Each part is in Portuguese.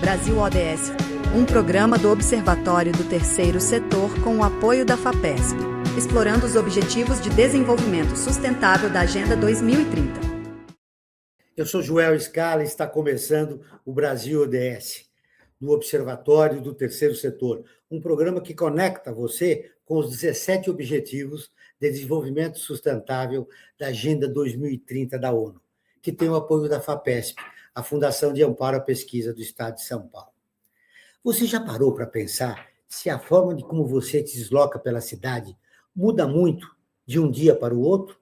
Brasil ODS, um programa do Observatório do Terceiro Setor com o apoio da FAPESP, explorando os Objetivos de Desenvolvimento Sustentável da Agenda 2030. Eu sou Joel Scala e está começando o Brasil ODS, do Observatório do Terceiro Setor, um programa que conecta você com os 17 Objetivos de Desenvolvimento Sustentável da Agenda 2030 da ONU, que tem o apoio da FAPESP, a Fundação de Amparo à Pesquisa do Estado de São Paulo. Você já parou para pensar se a forma de como você se desloca pela cidade muda muito de um dia para o outro?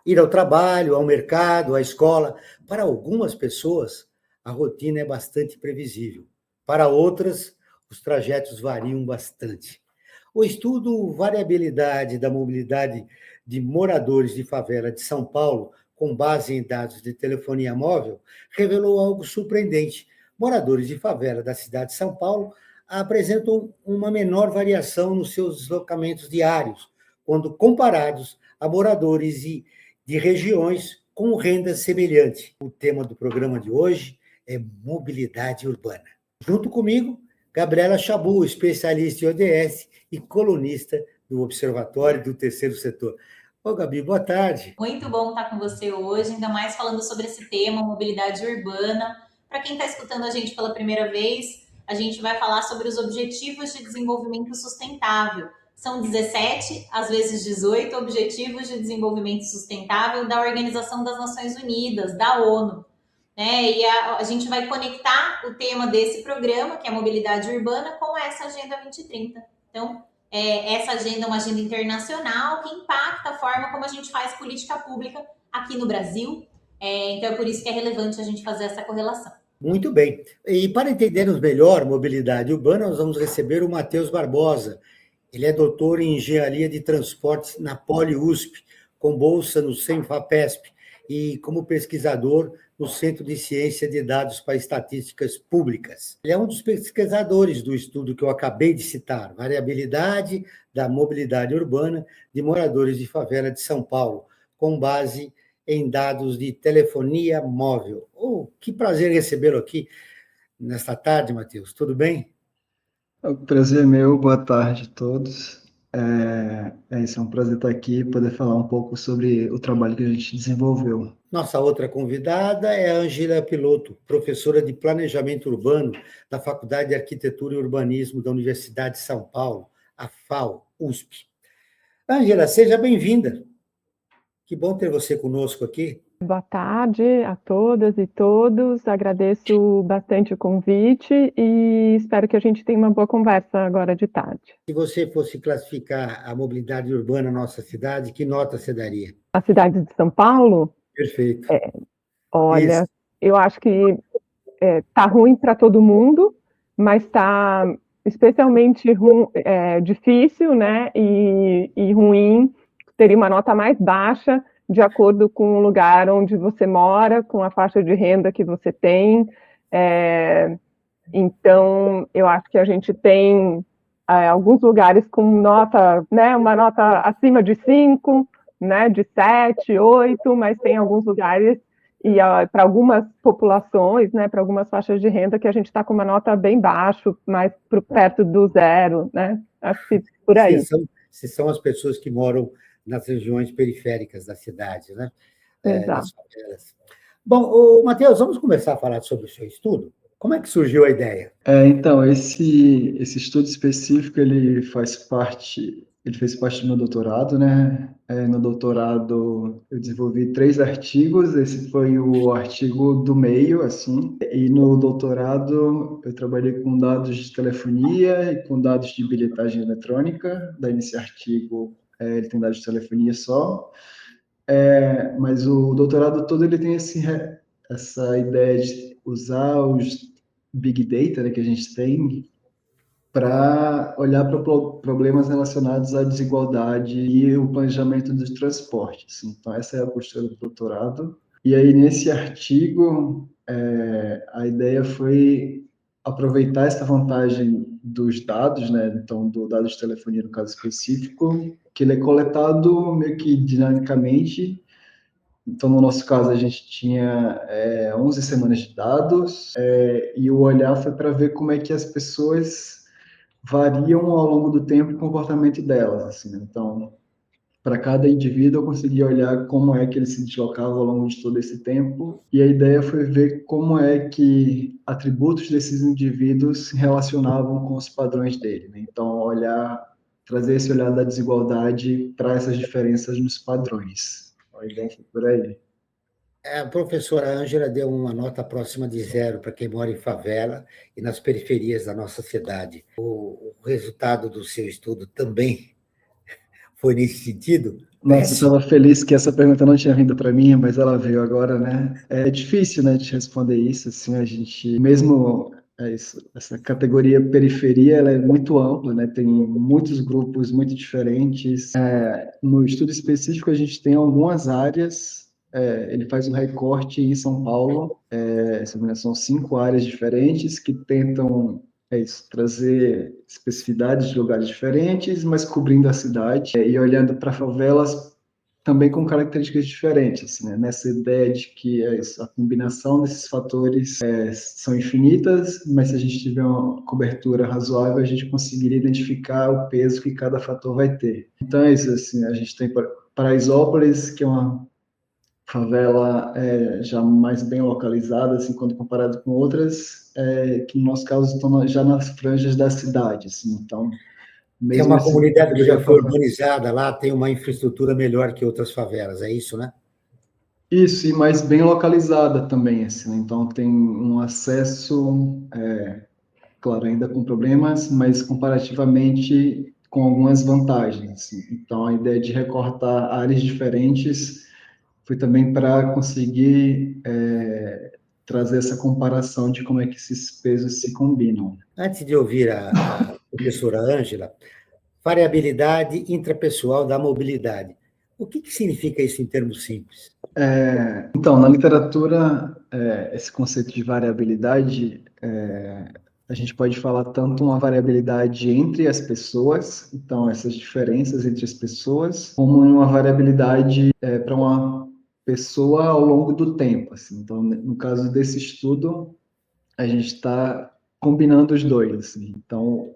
Ir ao trabalho, ao mercado, à escola, para algumas pessoas, a rotina é bastante previsível. Para outras, os trajetos variam bastante. O estudo Variabilidade da Mobilidade de Moradores de Favela de São Paulo, com base em dados de telefonia móvel, revelou algo surpreendente. Moradores de favela da cidade de São Paulo apresentam uma menor variação nos seus deslocamentos diários, quando comparados a moradores de regiões com renda semelhante. O tema do programa de hoje é mobilidade urbana. Junto comigo, Gabriela Chabu, especialista em ODS e colunista do Observatório do Terceiro Setor. Ô, Gabi, boa tarde. Muito bom estar com você hoje, ainda mais falando sobre esse tema, mobilidade urbana. Para quem está escutando a gente pela primeira vez, a gente vai falar sobre os Objetivos de Desenvolvimento Sustentável. São 17, às vezes 18, Objetivos de Desenvolvimento Sustentável da Organização das Nações Unidas, da ONU. E a gente vai conectar o tema desse programa, que é a mobilidade urbana, com essa Agenda 2030. Então, essa agenda é uma agenda internacional que impacta a forma como a gente faz política pública aqui no Brasil. Então, é por isso que é relevante a gente fazer essa correlação. Muito bem. E para entendermos melhor mobilidade urbana, nós vamos receber o Matheus Barbosa. Ele é doutor em Engenharia de Transportes na Poli-USP, com bolsa no Senfapesp e como pesquisador no Centro de Ciência de Dados para Estatísticas Públicas. Ele é um dos pesquisadores do estudo que eu acabei de citar, Variabilidade da Mobilidade Urbana de Moradores de Favela de São Paulo, com base em dados de telefonia móvel. Que prazer recebê-lo aqui nesta tarde, Matheus. Tudo bem? O prazer é meu, boa tarde a todos. Isso é um prazer estar aqui e poder falar um pouco sobre o trabalho que a gente desenvolveu. Nossa outra convidada é a Ângela Piloto, professora de Planejamento Urbano da Faculdade de Arquitetura e Urbanismo da Universidade de São Paulo, a FAO-USP. Ângela, seja bem-vinda. Que bom ter você conosco aqui. Boa tarde a todas e todos. Agradeço bastante o convite e espero que a gente tenha uma boa conversa agora de tarde. Se você fosse classificar a mobilidade urbana na nossa cidade, que nota você daria? A cidade de São Paulo? Perfeito. Olha, Isso. Eu acho que tá ruim para todo mundo, mas está especialmente difícil, né? E ruim, teria uma nota mais baixa, de acordo com o lugar onde você mora, com a faixa de renda que você tem. Então, eu acho que a gente tem alguns lugares com nota, né, uma nota acima de 5, né, de 7, 8, mas tem alguns lugares, e para algumas populações, né, para algumas faixas de renda, que a gente está com uma nota bem baixa, mais perto do zero, né? Acho que por aí. Se são as pessoas que moram nas regiões periféricas da cidade, né? Das favelas. Bom, Matheus, vamos começar a falar sobre o seu estudo? Como é que surgiu a ideia? Então, esse estudo específico, ele fez parte do meu doutorado, né? No doutorado, eu desenvolvi 3 artigos, esse foi o artigo do meio, assim, e no doutorado eu trabalhei com dados de telefonia e com dados de bilhetagem eletrônica, daí nesse artigo ele tem dados de telefonia só, mas o doutorado todo ele tem essa ideia de usar os Big Data, né, que a gente tem para olhar para problemas relacionados à desigualdade e o planejamento dos transportes. Então, essa é a postura do doutorado. E aí, nesse artigo, a ideia foi aproveitar essa vantagem dos dados, né? Então, do dado de telefonia, no caso específico, que ele é coletado meio que dinamicamente Então, no nosso caso, a gente tinha 11 semanas de dados, e o olhar foi para ver como é que as pessoas variam ao longo do tempo o comportamento delas, assim, né? Então, para cada indivíduo eu conseguia olhar como é que ele se deslocava ao longo de todo esse tempo, e a ideia foi ver como é que atributos desses indivíduos se relacionavam com os padrões dele, né? Então, trazer esse olhar da desigualdade para essas diferenças nos padrões. A ideia foi por aí. A professora Ângela deu uma nota próxima de 0 para quem mora em favela e nas periferias da nossa cidade. O resultado do seu estudo também foi nesse sentido? Nossa, eu estava feliz que essa pergunta não tinha vindo para mim, mas ela veio agora, né? É difícil, né, de responder isso, assim, a gente, mesmo essa categoria periferia, ela é muito ampla, né? Tem muitos grupos muito diferentes. No estudo específico, a gente tem algumas áreas, ele faz um recorte em São Paulo, são 5 áreas diferentes que tentam trazer especificidades de lugares diferentes, mas cobrindo a cidade e olhando para favelas também com características diferentes, assim, né? Nessa ideia de que a combinação desses fatores são infinitas, mas se a gente tiver uma cobertura razoável, a gente conseguiria identificar o peso que cada fator vai ter. Então é isso, assim, a gente tem Paraisópolis, que é uma favela já mais bem localizada, assim, quando comparado com outras, que no nosso caso estão já nas franjas da cidade, assim, então, É mesmo uma essa comunidade que já categoria foi favela. urbanizada lá, tem uma infraestrutura melhor que outras favelas, é isso, né? Isso, e mais bem localizada também, assim, né? Então tem um acesso, claro, ainda com problemas, mas comparativamente com algumas vantagens, assim. Então a ideia de recortar áreas diferentes foi também para conseguir trazer essa comparação de como é que esses pesos se combinam. Antes de ouvir a professora Ângela, variabilidade intrapessoal da mobilidade. O que significa isso em termos simples? Então, na literatura, esse conceito de variabilidade, a gente pode falar tanto uma variabilidade entre as pessoas, então essas diferenças entre as pessoas, como uma variabilidade para uma pessoa ao longo do tempo, assim. Então, no caso desse estudo, a gente está combinando os dois, assim. Então,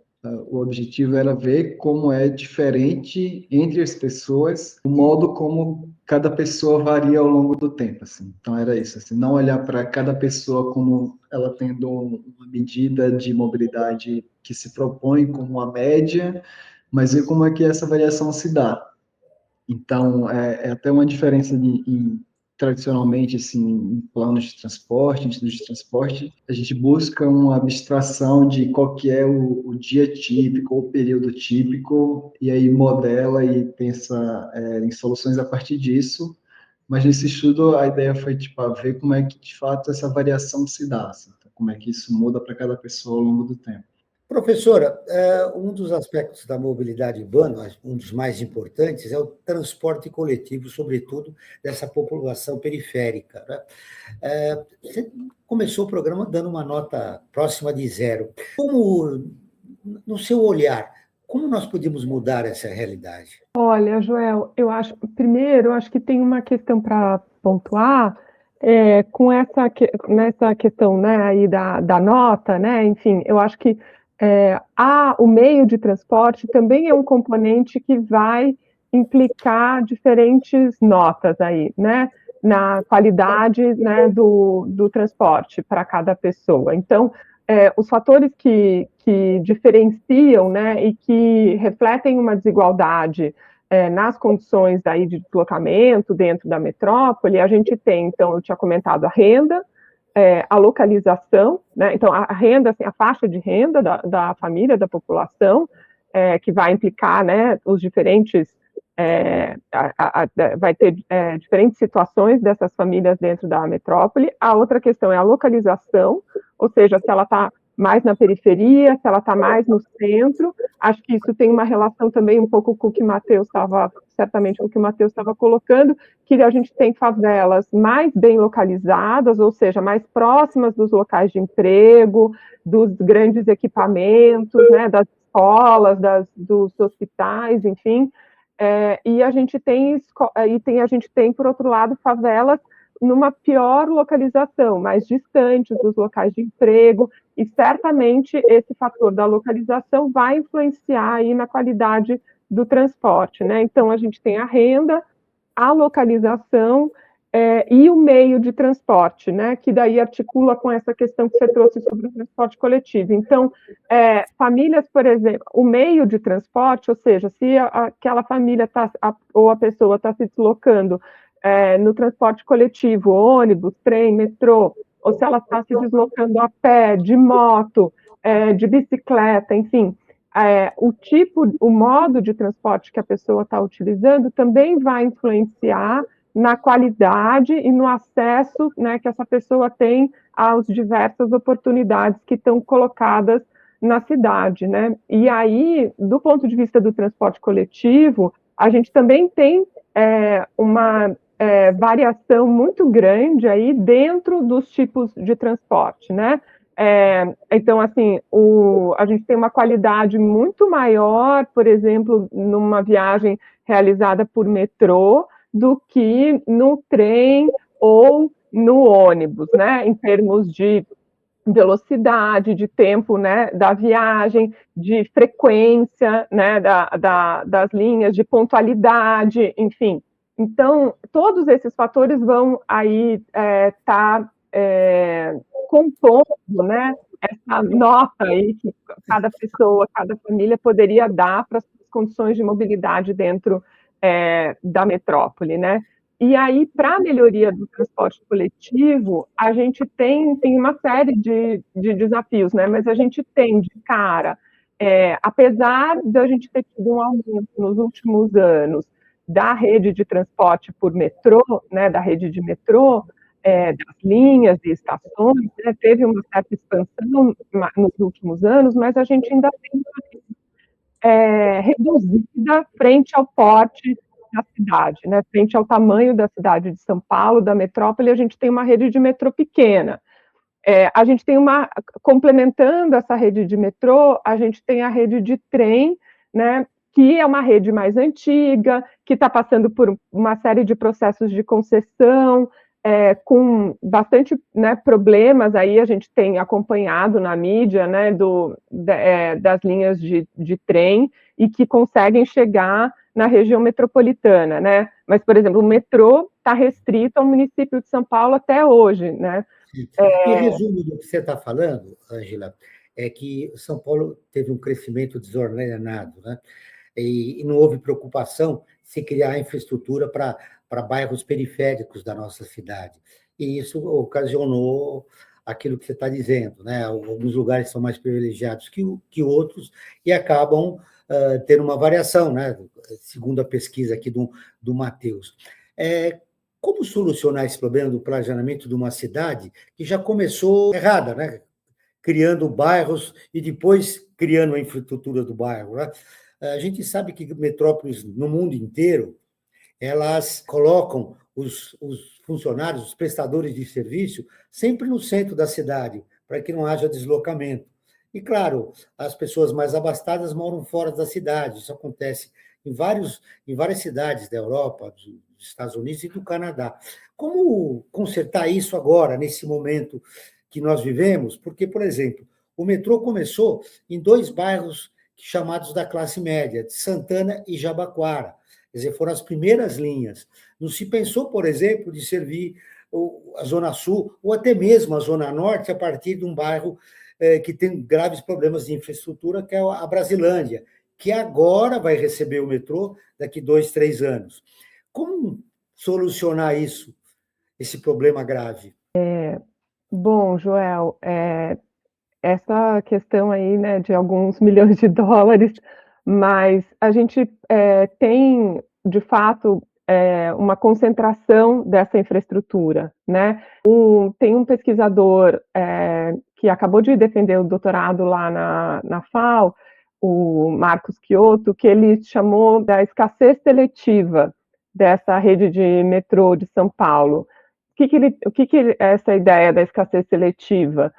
o objetivo era ver como é diferente entre as pessoas, o modo como cada pessoa varia ao longo do tempo, assim. Então, era isso, assim, não olhar para cada pessoa como ela tendo uma medida de mobilidade que se propõe como uma média, mas ver como é que essa variação se dá. Então, é até uma diferença tradicionalmente, assim, em planos de transporte, em estudos de transporte, a gente busca uma abstração de qual que é o dia típico, o período típico, e aí modela e pensa em soluções a partir disso. Mas nesse estudo, a ideia foi, tipo, ver como é que, de fato, essa variação se dá, assim, como é que isso muda para cada pessoa ao longo do tempo. Professora, um dos aspectos da mobilidade urbana, um dos mais importantes, é o transporte coletivo, sobretudo dessa população periférica, né? Você começou o programa dando uma nota próxima de 0. Como, no seu olhar, como nós podemos mudar essa realidade? Olha, Joel, primeiro, eu acho que tem uma questão para pontuar nessa questão, né, aí da nota, né, enfim, eu acho que o meio de transporte também é um componente que vai implicar diferentes notas aí, né, na qualidade, né, do transporte para cada pessoa. Então, os fatores que diferenciam, né, e que refletem uma desigualdade nas condições daí de deslocamento dentro da metrópole, a gente tem, então, eu tinha comentado a renda, a localização, né? Então, a renda, assim, a faixa de renda da família, da população, que vai implicar, né, os diferentes, vai ter diferentes situações dessas famílias dentro da metrópole. A outra questão é a localização, ou seja, se ela está mais na periferia, se ela está mais no centro. Acho que isso tem uma relação também um pouco com o que o Matheus estava colocando, que a gente tem favelas mais bem localizadas, ou seja, mais próximas dos locais de emprego, dos grandes equipamentos, né, das escolas, dos hospitais, enfim, e a gente tem, por outro lado, favelas numa pior localização, mais distantes dos locais de emprego, e certamente esse fator da localização vai influenciar aí na qualidade do transporte, né? Então, a gente tem a renda, a localização e o meio de transporte, né? Que daí articula com essa questão que você trouxe sobre o transporte coletivo. Então, famílias, por exemplo, o meio de transporte, ou seja, se aquela família ou a pessoa está se deslocando no transporte coletivo, ônibus, trem, metrô, ou se ela está se deslocando a pé, de moto, de bicicleta, enfim, o modo de transporte que a pessoa está utilizando também vai influenciar na qualidade e no acesso, né, que essa pessoa tem às diversas oportunidades que estão colocadas na cidade, né? E aí, do ponto de vista do transporte coletivo, a gente também tem uma variação muito grande aí dentro dos tipos de transporte, né? Então, assim, a gente tem uma qualidade muito maior, por exemplo, numa viagem realizada por metrô, do que no trem ou no ônibus, né? Em termos de velocidade, de tempo, né, da viagem, de frequência, né, das linhas, de pontualidade, enfim. Então, todos esses fatores vão aí estar compondo, né, essa nota aí que cada pessoa, cada família poderia dar para as condições de mobilidade dentro da metrópole, né? E aí, para a melhoria do transporte coletivo, a gente tem uma série de desafios, né? Mas a gente tem de cara, apesar de a gente ter tido um aumento nos últimos anos da rede de transporte por metrô, né? Da rede de metrô, das linhas e estações, né, teve uma certa expansão nos últimos anos, mas a gente ainda tem reduzida frente ao porte da cidade, né? Frente ao tamanho da cidade de São Paulo, da metrópole, a gente tem uma rede de metrô pequena. A gente tem complementando essa rede de metrô, a gente tem a rede de trem, né? Que é uma rede mais antiga, que está passando por uma série de processos de concessão, com bastante, né, problemas, aí a gente tem acompanhado na mídia, né, das linhas de trem, e que conseguem chegar na região metropolitana, né? Mas, por exemplo, o metrô está restrito ao município de São Paulo até hoje, né? Em resumo do que você está falando, Ângela, é que São Paulo teve um crescimento desordenado, né? E não houve preocupação se criar infraestrutura para bairros periféricos da nossa cidade. E isso ocasionou aquilo que você está dizendo, né? Alguns lugares são mais privilegiados que outros e acabam tendo uma variação, né? Segundo a pesquisa aqui do Matheus. Como solucionar esse problema do planejamento de uma cidade que já começou errada, né? Criando bairros e depois criando a infraestrutura do bairro, né? A gente sabe que metrópoles no mundo inteiro, elas colocam os funcionários, os prestadores de serviço, sempre no centro da cidade, para que não haja deslocamento. E, claro, as pessoas mais abastadas moram fora da cidade. Isso acontece em várias cidades da Europa, dos Estados Unidos e do Canadá. Como consertar isso agora, nesse momento que nós vivemos? Porque, por exemplo, o metrô começou em 2 bairros chamados da classe média, de Santana e Jabaquara. Quer dizer, foram as primeiras linhas. Não se pensou, por exemplo, de servir a Zona Sul ou até mesmo a Zona Norte a partir de um bairro que tem graves problemas de infraestrutura, que é a Brasilândia, que agora vai receber o metrô daqui 2, 3 anos. Como solucionar isso, esse problema grave? Bom, Joel, essa questão aí, né, de alguns milhões de dólares, mas a gente tem, de fato, uma concentração dessa infraestrutura, né? Tem um pesquisador que acabou de defender o doutorado lá na FAO, o Marcos Chiodo, que ele chamou da escassez seletiva dessa rede de metrô de São Paulo. O que é essa ideia da escassez seletiva?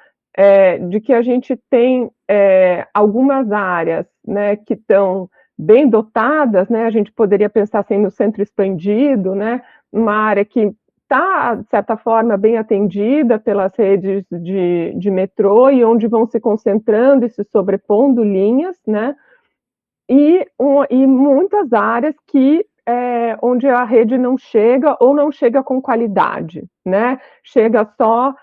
De que a gente tem algumas áreas, né, que estão bem dotadas, né? A gente poderia pensar assim no centro expandido, né? Uma área que está, de certa forma, bem atendida pelas redes de metrô e onde vão se concentrando e se sobrepondo linhas, né? E muitas áreas que onde a rede não chega ou não chega com qualidade, né? Chega só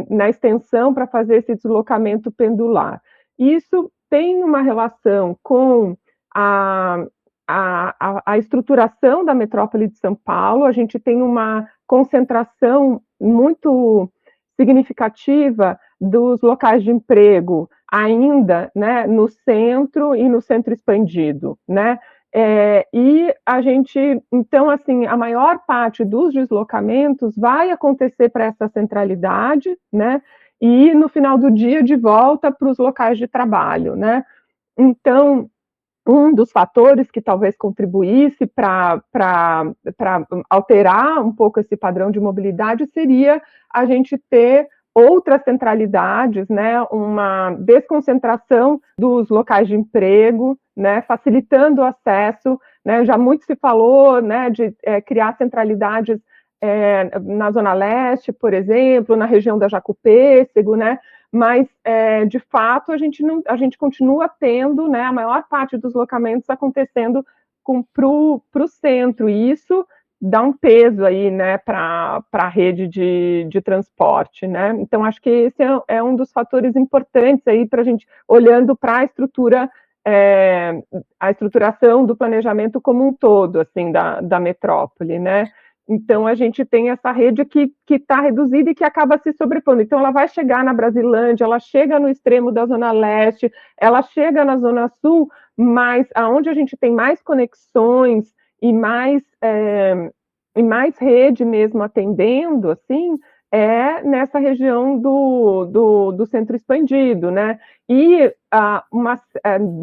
na extensão para fazer esse deslocamento pendular. Isso tem uma relação com a estruturação da metrópole de São Paulo. A gente tem uma concentração muito significativa dos locais de emprego ainda, né, no centro e no centro expandido, né? E a gente, então, assim, a maior parte dos deslocamentos vai acontecer para essa centralidade, né? E no final do dia de volta para os locais de trabalho, né? Então, um dos fatores que talvez contribuísse para alterar um pouco esse padrão de mobilidade seria a gente ter outras centralidades, né, uma desconcentração dos locais de emprego, né, facilitando o acesso, né, já muito se falou, né, de criar centralidades na Zona Leste, por exemplo, na região da Jacú-Pêssego, né, mas, de fato, a gente continua tendo, né, a maior parte dos locamentos acontecendo para o centro, e isso dá um peso aí, né, para a rede de transporte, né? Então, acho que esse é um dos fatores importantes aí para a gente, olhando para a estruturação do planejamento como um todo, assim, da metrópole, né? Então, a gente tem essa rede que está reduzida e que acaba se sobrepondo. Então, ela vai chegar na Brasilândia, ela chega no extremo da Zona Leste, ela chega na Zona Sul, mas aonde a gente tem mais conexões e mais rede mesmo atendendo, assim, nessa região do centro expandido, né? E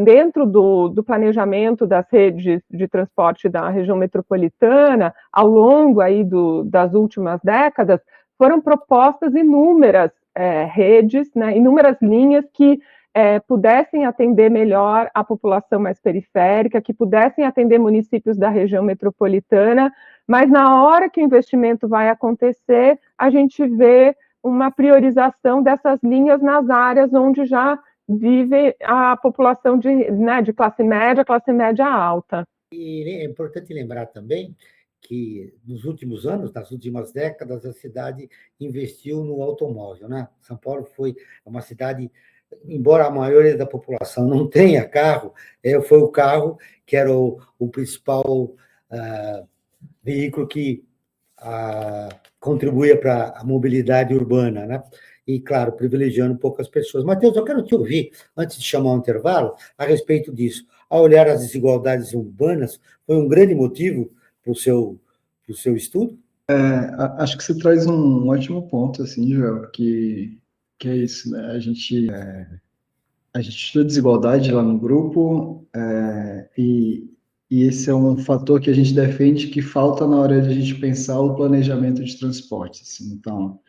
dentro do planejamento das redes de transporte da região metropolitana, ao longo aí das últimas décadas, foram propostas inúmeras redes, né, inúmeras linhas que pudessem atender melhor a população mais periférica, que pudessem atender municípios da região metropolitana, mas na hora que o investimento vai acontecer, a gente vê uma priorização dessas linhas nas áreas onde já vive a população de classe média alta. E é importante lembrar também que nos últimos anos, nas últimas décadas, a cidade investiu no automóvel, né? São Paulo foi uma cidade, embora a maioria da população não tenha carro, foi o carro que era o principal veículo que contribuía para a mobilidade urbana, né? E, claro, privilegiando poucas pessoas. Matheus, eu quero te ouvir, antes de chamar um intervalo, a respeito disso. Ao olhar as desigualdades urbanas, foi um grande motivo para o seu estudo? Acho que você traz um ótimo ponto, assim, Joel, que é isso, né? A gente estuda desigualdade lá no grupo, e esse é um fator que a gente defende que falta na hora de a gente pensar o planejamento de transporte, assim. Então,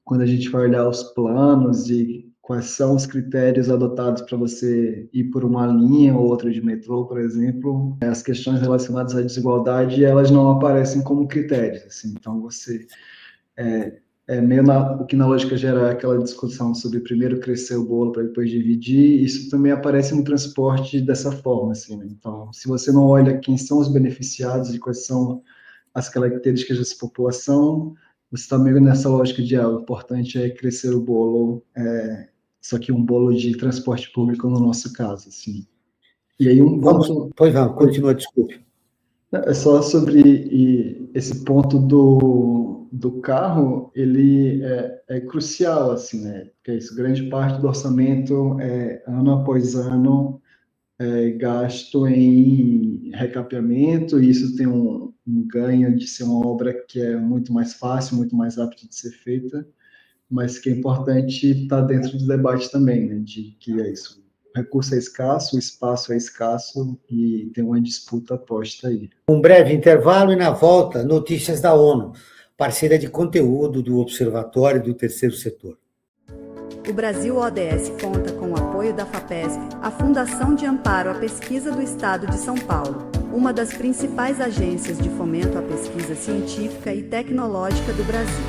quando a gente vai olhar os planos e quais são os critérios adotados para você ir por uma linha ou outra de metrô, por exemplo, as questões relacionadas à desigualdade, elas não aparecem como critérios, assim. Então, você meio o que na lógica gera aquela discussão sobre primeiro crescer o bolo para depois dividir, isso também aparece no transporte dessa forma, assim, né? Então, se você não olha quem são os beneficiados e quais são as características dessa população, você está meio nessa lógica de o importante é crescer o bolo, só que um bolo de transporte público no nosso caso, assim. E aí Pois não, continua, desculpe. É só sobre esse ponto do carro, ele é crucial, assim, né? Porque é isso, grande parte do orçamento ano após ano gasto em recapeamento, e isso tem um ganho de ser uma obra que é muito mais fácil, muito mais rápida de ser feita, mas que é importante estar dentro do debate também, né? De que é isso, o recurso é escasso, o espaço é escasso e tem uma disputa posta aí. Um breve intervalo e, na volta, notícias da ONU, parceira de conteúdo do Observatório do Terceiro Setor. O Brasil ODS conta com o o apoio da FAPESP, a Fundação de Amparo à Pesquisa do Estado de São Paulo, uma das principais agências de fomento à pesquisa científica e tecnológica do Brasil.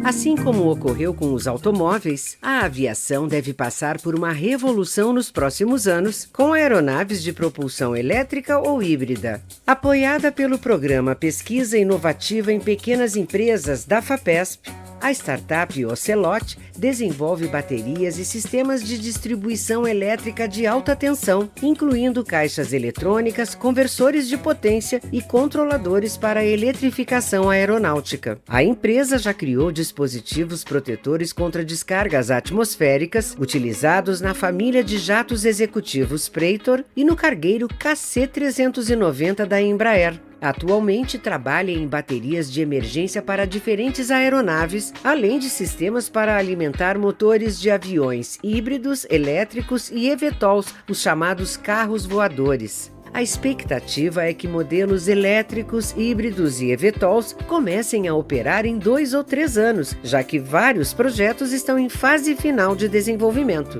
Assim como ocorreu com os automóveis, a aviação deve passar por uma revolução nos próximos anos, com aeronaves de propulsão elétrica ou híbrida. Apoiada pelo programa Pesquisa Inovativa em Pequenas Empresas da FAPESP, a startup Ocelot desenvolve baterias e sistemas de distribuição elétrica de alta tensão, incluindo caixas eletrônicas, conversores de potência e controladores para a eletrificação aeronáutica. A empresa já criou dispositivos protetores contra descargas atmosféricas, utilizados na família de jatos executivos Praetor e no cargueiro KC-390 da Embraer. Atualmente trabalha em baterias de emergência para diferentes aeronaves, além de sistemas para alimentar motores de aviões híbridos, elétricos e eVTOLs, os chamados carros voadores. A expectativa é que modelos elétricos, híbridos e eVTOLs comecem a operar em 2 ou 3 anos, já que vários projetos estão em fase final de desenvolvimento.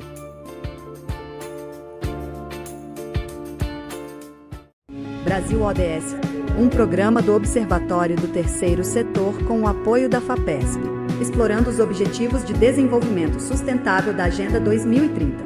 Brasil ODS, um programa do Observatório do Terceiro Setor com o apoio da FAPESP, explorando os Objetivos de Desenvolvimento Sustentável da Agenda 2030.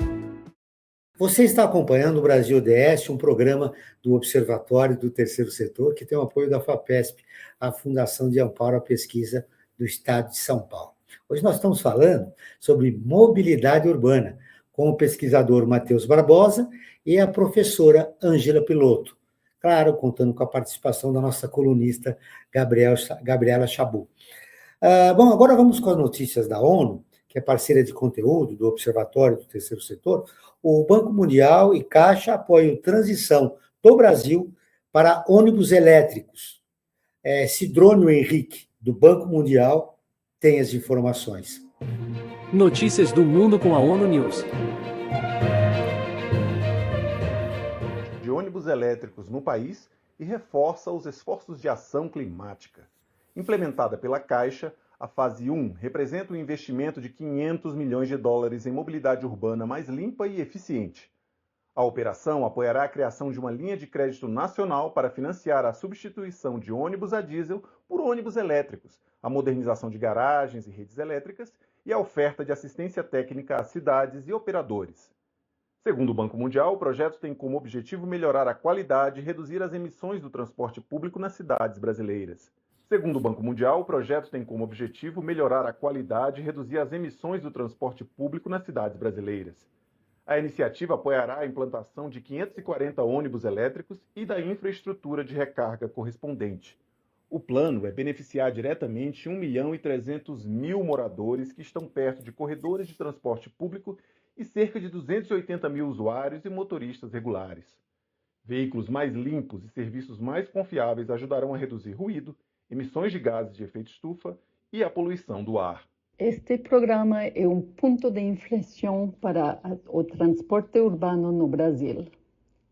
Você está acompanhando o Brasil ODS, um programa do Observatório do Terceiro Setor, que tem o apoio da FAPESP, a Fundação de Amparo à Pesquisa do Estado de São Paulo. Hoje nós estamos falando sobre mobilidade urbana, com o pesquisador Matheus Barbosa e a professora Ângela Piloto. Claro, contando com a participação da nossa colunista Gabriela Chabot. Bom, agora vamos com as notícias da ONU, que é parceira de conteúdo do Observatório do Terceiro Setor. O Banco Mundial e Caixa apoiam transição do Brasil para ônibus elétricos. Sidrônio Henrique, do Banco Mundial, tem as informações. Notícias do mundo com a ONU News. De ônibus elétricos no país e reforça os esforços de ação climática. Implementada pela Caixa, a fase 1 representa um investimento de 500 milhões de dólares em mobilidade urbana mais limpa e eficiente. A operação apoiará a criação de uma linha de crédito nacional para financiar a substituição de ônibus a diesel por ônibus elétricos, a modernização de garagens e redes elétricas e a oferta de assistência técnica a cidades e operadores. Segundo o Banco Mundial, o projeto tem como objetivo melhorar a qualidade e reduzir as emissões do transporte público nas cidades brasileiras. Segundo o Banco Mundial, o projeto tem como objetivo melhorar a qualidade e reduzir as emissões do transporte público nas cidades brasileiras. A iniciativa apoiará a implantação de 540 ônibus elétricos e da infraestrutura de recarga correspondente. O plano é beneficiar diretamente 1.300.000 moradores que estão perto de corredores de transporte público e cerca de 280 mil usuários e motoristas regulares. Veículos mais limpos e serviços mais confiáveis ajudarão a reduzir ruído, emissões de gases de efeito estufa e a poluição do ar. Este programa é um ponto de inflexão para o transporte urbano no Brasil.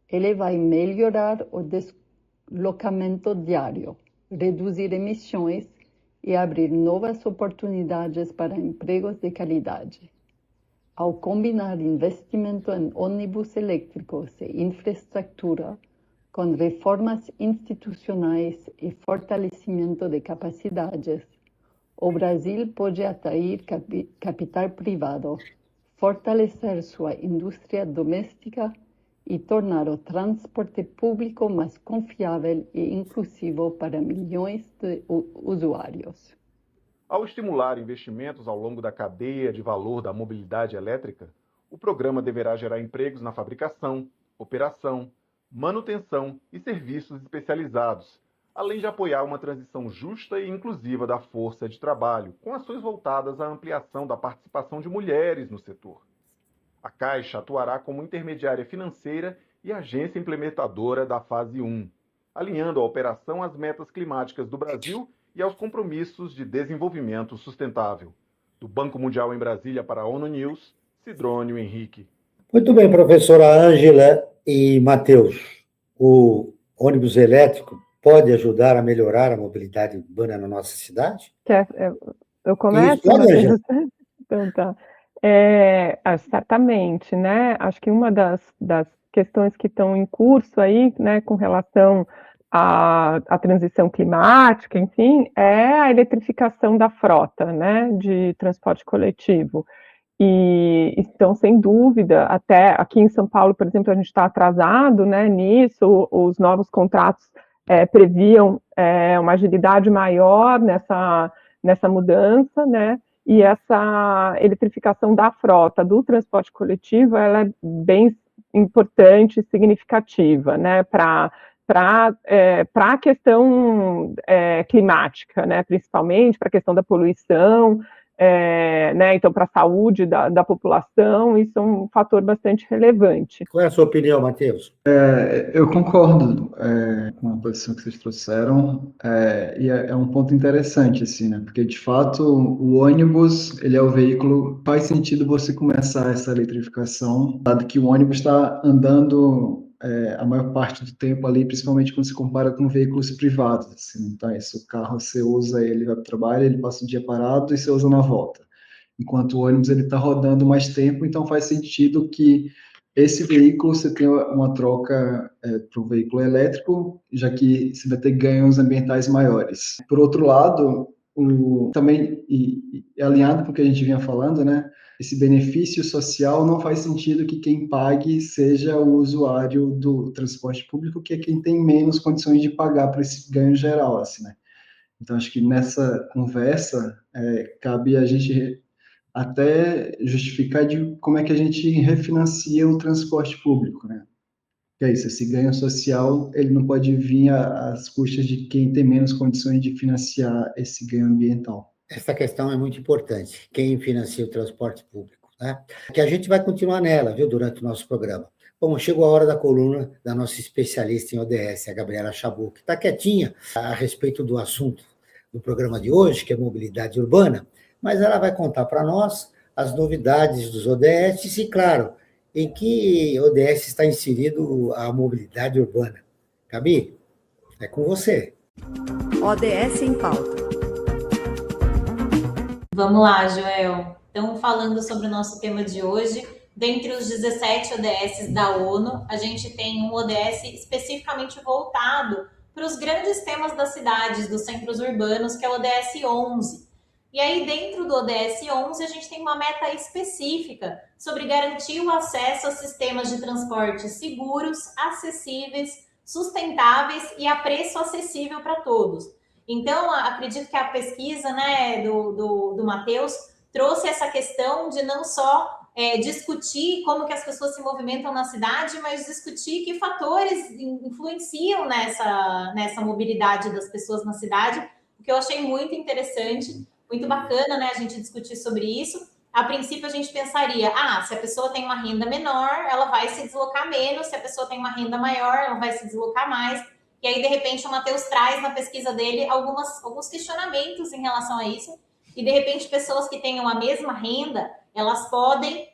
Ele vai melhorar o deslocamento diário, reduzir emissões e abrir novas oportunidades para empregos de qualidade. Ao combinar investimento em ônibus elétricos e infraestrutura com reformas institucionais e fortalecimento de capacidades, o Brasil pode atrair capital privado, fortalecer sua indústria doméstica e tornar o transporte público mais confiável e inclusivo para milhões de usuários. Ao estimular investimentos ao longo da cadeia de valor da mobilidade elétrica, o programa deverá gerar empregos na fabricação, operação, manutenção e serviços especializados, além de apoiar uma transição justa e inclusiva da força de trabalho, com ações voltadas à ampliação da participação de mulheres no setor. A Caixa atuará como intermediária financeira e agência implementadora da fase 1, alinhando a operação às metas climáticas do Brasil e aos compromissos de desenvolvimento sustentável. Do Banco Mundial em Brasília para a ONU News, Sidrônio Henrique. Muito bem, professora Ângela e Matheus. o ônibus elétrico pode ajudar a melhorar a mobilidade urbana na nossa cidade? Eu começo, Isso, Matheus? Então tá. Certamente, né? Acho que uma das questões que estão em curso aí, né, com relação à transição climática, enfim, é a eletrificação da frota, né, de transporte coletivo. E então, sem dúvida, até aqui em São Paulo, por exemplo, a gente está atrasado, né, nisso, os novos contratos previam uma agilidade maior nessa mudança, né, e essa eletrificação da frota do transporte coletivo, ela é bem importante e significativa, né, para a questão climática, né, principalmente para a questão da poluição, né, então para a saúde da população, isso é um fator bastante relevante. Qual é a sua opinião, Matheus? Eu concordo com a posição que vocês trouxeram, e é um ponto interessante, assim, né? Porque, de fato, o ônibus, ele é o veículo, faz sentido você começar essa eletrificação, dado que o ônibus está andando a maior parte do tempo ali, principalmente quando se compara com veículos privados, assim. Então, isso, o carro, você usa ele, vai para o trabalho, ele passa o dia parado e você usa na volta. Enquanto o ônibus, ele está rodando mais tempo, então faz sentido que esse veículo você tem uma troca para o veículo elétrico, já que você vai ter ganhos ambientais maiores. Por outro lado, também, alinhado com o que a gente vinha falando, né, esse benefício social não faz sentido que quem pague seja o usuário do transporte público, que é quem tem menos condições de pagar para esse ganho geral, assim, né? Então, acho que nessa conversa cabe a gente até justificar de como é que a gente refinancia o transporte público, né? Que é isso, esse ganho social, ele não pode vir às custas de quem tem menos condições de financiar esse ganho ambiental. Essa questão é muito importante, quem financia o transporte público, né? Que a gente vai continuar nela, viu, durante o nosso programa. Bom, chegou a hora da coluna da nossa especialista em ODS, a Gabriela Chabot, que está quietinha a respeito do assunto do programa de hoje, que é mobilidade urbana, mas ela vai contar para nós as novidades dos ODS e, claro, em que ODS está inserido a mobilidade urbana. Gabi, é com você. ODS em pauta. Vamos lá, Joel. Então, falando sobre o nosso tema de hoje, dentre os 17 ODS da ONU, a gente tem um ODS especificamente voltado para os grandes temas das cidades, dos centros urbanos, que é o ODS 11. E aí, dentro do ODS 11, a gente tem uma meta específica sobre garantir o acesso a sistemas de transporte seguros, acessíveis, sustentáveis e a preço acessível para todos. Então, acredito que a pesquisa, né, do Matheus trouxe essa questão de não só discutir como que as pessoas se movimentam na cidade, mas discutir que fatores influenciam nessa mobilidade das pessoas na cidade, o que eu achei muito interessante, muito bacana, né, a gente discutir sobre isso. A princípio, a gente pensaria, se a pessoa tem uma renda menor, ela vai se deslocar menos, se a pessoa tem uma renda maior, ela vai se deslocar mais. E aí, de repente, o Matheus traz na pesquisa dele alguns questionamentos em relação a isso. E, de repente, pessoas que tenham a mesma renda, elas podem,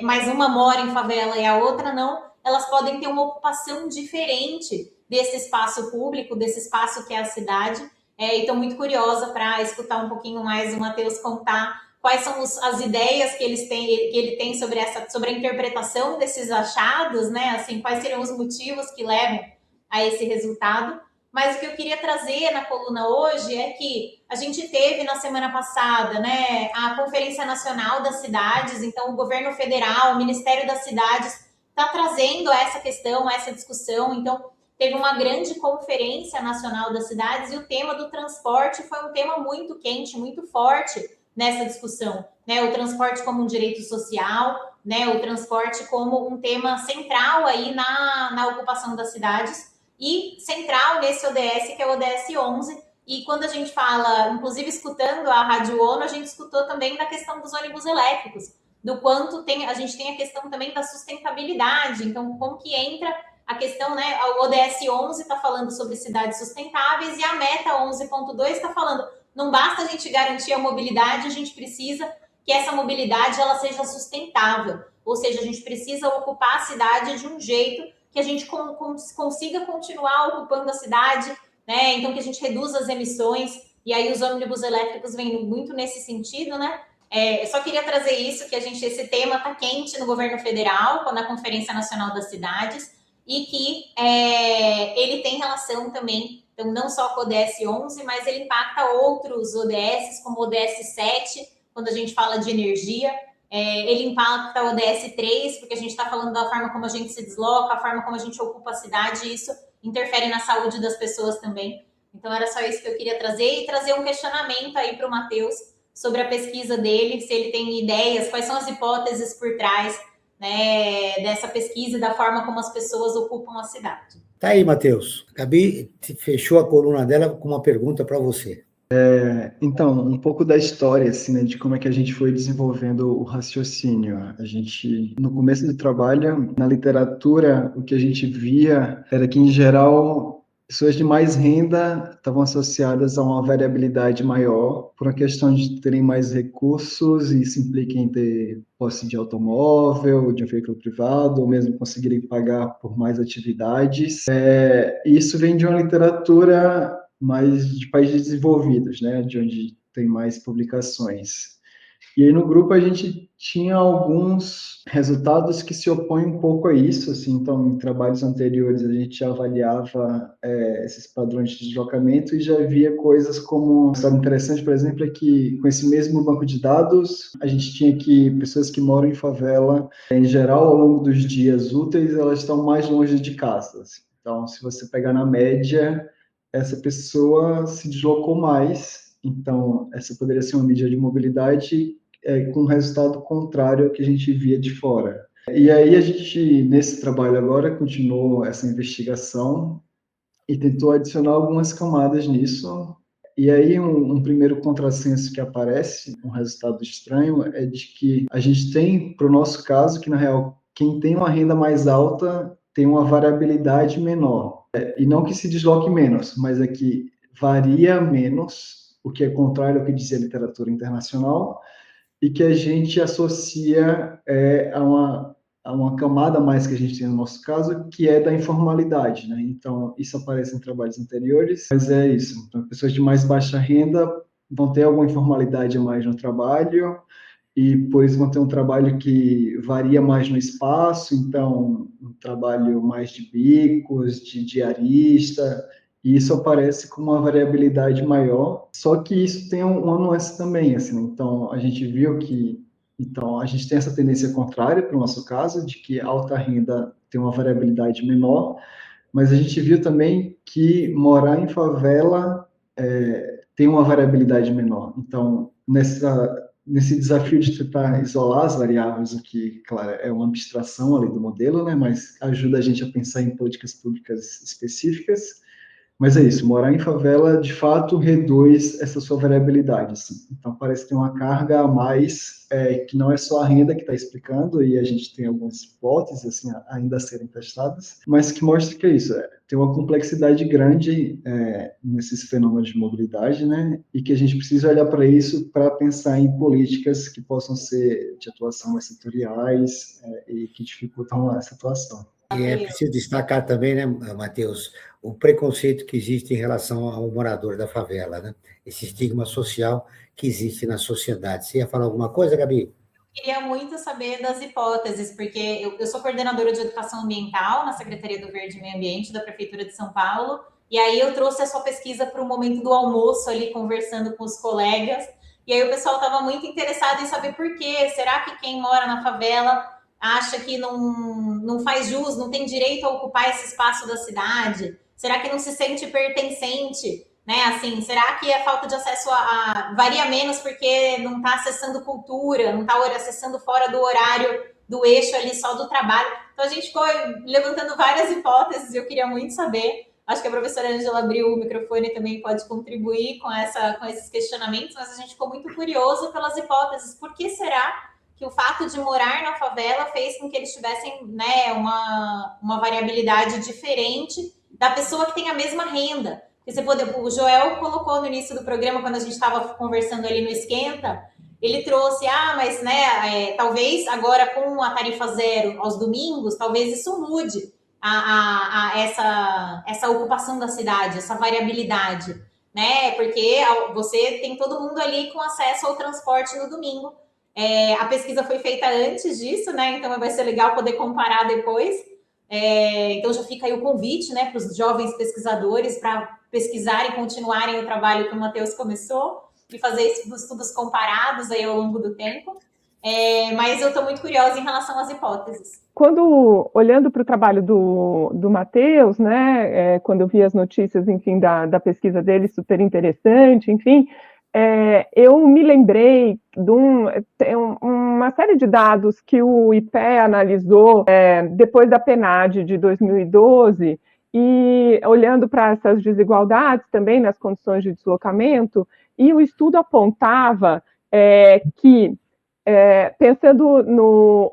mas uma mora em favela e a outra não, elas podem ter uma ocupação diferente desse espaço público, desse espaço que é a cidade. E estou muito curiosa para escutar um pouquinho mais o Matheus contar quais são as ideias que ele tem sobre a interpretação desses achados, né? Assim, quais seriam os motivos que levam a esse resultado. Mas o que eu queria trazer na coluna hoje é que a gente teve na semana passada, né, a Conferência Nacional das Cidades, então o governo federal, o Ministério das Cidades está trazendo essa questão, essa discussão, então teve uma grande Conferência Nacional das Cidades e o tema do transporte foi um tema muito quente, muito forte nessa discussão, né, o transporte como um direito social, né, o transporte como um tema central aí na ocupação das cidades, e central nesse ODS, que é o ODS 11. E quando a gente fala, inclusive escutando a Rádio ONU, a gente escutou também da questão dos ônibus elétricos, do quanto a gente tem a questão também da sustentabilidade. Então, como que entra a questão, né? O ODS 11 está falando sobre cidades sustentáveis e a meta 11.2 está falando, não basta a gente garantir a mobilidade, a gente precisa que essa mobilidade ela seja sustentável. Ou seja, a gente precisa ocupar a cidade de um jeito que a gente consiga continuar ocupando a cidade, né? Então, que a gente reduza as emissões, e aí os ônibus elétricos vêm muito nesse sentido, né? Eu só queria trazer isso, que esse tema está quente no governo federal, na Conferência Nacional das Cidades, e que ele tem relação também, então, não só com o ODS 11, mas ele impacta outros ODS, como o ODS 7, quando a gente fala de energia. Ele impacta o ODS 3, porque a gente está falando da forma como a gente se desloca, a forma como a gente ocupa a cidade, e isso interfere na saúde das pessoas também. Então, era só isso que eu queria trazer, e trazer um questionamento aí para o Matheus sobre a pesquisa dele, se ele tem ideias, quais são as hipóteses por trás, né, dessa pesquisa e da forma como as pessoas ocupam a cidade. Tá aí, Matheus. A Gabi fechou a coluna dela com uma pergunta para você. Então, um pouco da história, assim, né, de como é que a gente foi desenvolvendo o raciocínio. A gente, no começo do trabalho, na literatura, o que a gente via era que, em geral, pessoas de mais renda estavam associadas a uma variabilidade maior, por uma questão de terem mais recursos, e isso implica em ter posse de automóvel, de um veículo privado, ou mesmo conseguirem pagar por mais atividades. E isso vem de uma literatura mais de países desenvolvidos, né, de onde tem mais publicações. E aí no grupo a gente tinha alguns resultados que se opõem um pouco a isso, assim, então em trabalhos anteriores a gente já avaliava esses padrões de deslocamento e já via coisas como, uma história interessante, por exemplo, é que com esse mesmo banco de dados a gente tinha que pessoas que moram em favela, em geral, ao longo dos dias úteis, elas estão mais longe de casa. Assim. Então, se você pegar na média, essa pessoa se deslocou mais, então essa poderia ser uma medida de mobilidade com um resultado contrário ao que a gente via de fora. E aí a gente, nesse trabalho agora, continuou essa investigação e tentou adicionar algumas camadas nisso. E aí um primeiro contrassenso que aparece, um resultado estranho, é de que a gente tem, para o nosso caso, que na real, quem tem uma renda mais alta tem uma variabilidade menor. E não que se desloque menos, mas é que varia menos, o que é contrário ao que dizia a literatura internacional, e que a gente associa a uma camada a mais que a gente tem no nosso caso, que é da informalidade, né? Então, isso aparece em trabalhos anteriores, mas é isso. Então, pessoas de mais baixa renda vão ter alguma informalidade a mais no trabalho, e por isso vão ter um trabalho que varia mais no espaço, então um trabalho mais de bicos, de diarista, e isso aparece com uma variabilidade maior, só que isso tem uma nuance também, assim, então a gente viu que a gente tem essa tendência contrária para o nosso caso, de que alta renda tem uma variabilidade menor, mas a gente viu também que morar em favela tem uma variabilidade menor. Então, nesse desafio de tentar isolar as variáveis, o que, claro, é uma abstração ali do modelo, né, mas ajuda a gente a pensar em políticas públicas específicas. Mas é isso, morar em favela, de fato, reduz essa sua variabilidade. Assim. Então, parece ter uma carga a mais, que não é só a renda que está explicando, e a gente tem algumas hipóteses assim, ainda a serem testadas, mas que mostra que é isso, tem uma complexidade grande nesses fenômenos de mobilidade, né? E que a gente precisa olhar para isso para pensar em políticas que possam ser de atuação mais setoriais e que dificultam essa atuação. E é preciso destacar também, né, Matheus, o preconceito que existe em relação ao morador da favela, né? Esse estigma social que existe na sociedade. Você ia falar alguma coisa, Gabi? Queria muito saber das hipóteses, porque eu sou coordenadora de educação ambiental na Secretaria do Verde e Meio Ambiente da Prefeitura de São Paulo, e aí eu trouxe a sua pesquisa para o momento do almoço ali, conversando com os colegas, e aí o pessoal estava muito interessado em saber por quê. Será que quem mora na favela acha que não faz jus, não tem direito a ocupar esse espaço da cidade? Será que não se sente pertencente? Né? Assim, será que a falta de acesso varia menos porque não está acessando cultura, não está acessando fora do horário do eixo ali só do trabalho? Então a gente ficou levantando várias hipóteses e eu queria muito saber. Acho que a professora Ângela abriu o microfone e também pode contribuir com esses questionamentos, mas a gente ficou muito curioso pelas hipóteses. Por que será que o fato de morar na favela fez com que eles tivessem, né, uma variabilidade diferente da pessoa que tem a mesma renda? Porque o Joel colocou no início do programa, quando a gente estava conversando ali no Esquenta, ele trouxe, mas né, talvez agora com a tarifa zero aos domingos, talvez isso mude. essa ocupação da cidade, essa variabilidade, né? Porque você tem todo mundo ali com acesso ao transporte no domingo. A pesquisa foi feita antes disso, né? Então vai ser legal poder comparar depois. Então já fica aí o convite, né, para os jovens pesquisadores para pesquisarem e continuarem o trabalho que o Matheus começou e fazer estudos comparados aí ao longo do tempo. Mas eu estou muito curiosa em relação às hipóteses. Quando, olhando para o trabalho do Matheus, né, quando eu vi as notícias, enfim, da pesquisa dele, super interessante, enfim, eu me lembrei de uma série de dados que o IPE analisou depois da PNAD de 2012, e olhando para essas desigualdades também nas condições de deslocamento, e o estudo apontava que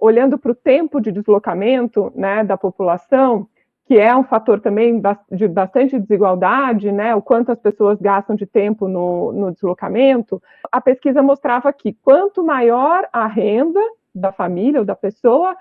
olhando para o tempo de deslocamento, né, da população, que é um fator também de bastante desigualdade, né, o quanto as pessoas gastam de tempo no deslocamento, a pesquisa mostrava que quanto maior a renda da família ou da pessoa,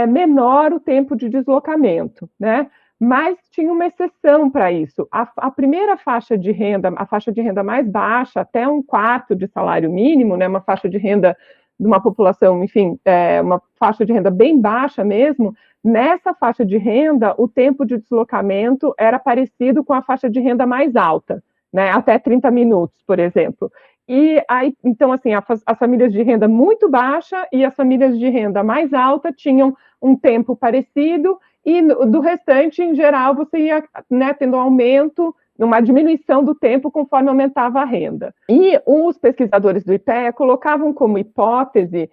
menor o tempo de deslocamento, né? Mas tinha uma exceção para isso. A primeira faixa de renda, a faixa de renda mais baixa, até 1/4 de salário mínimo, né, uma faixa de renda de uma população, enfim, uma faixa de renda bem baixa mesmo, nessa faixa de renda, o tempo de deslocamento era parecido com a faixa de renda mais alta, né, até 30 minutos, por exemplo. E aí, então, assim, as famílias de renda muito baixa e as famílias de renda mais alta tinham um tempo parecido, e do restante, em geral, você ia, né, tendo um aumento, uma diminuição do tempo conforme aumentava a renda. E os pesquisadores do IPEA colocavam como hipótese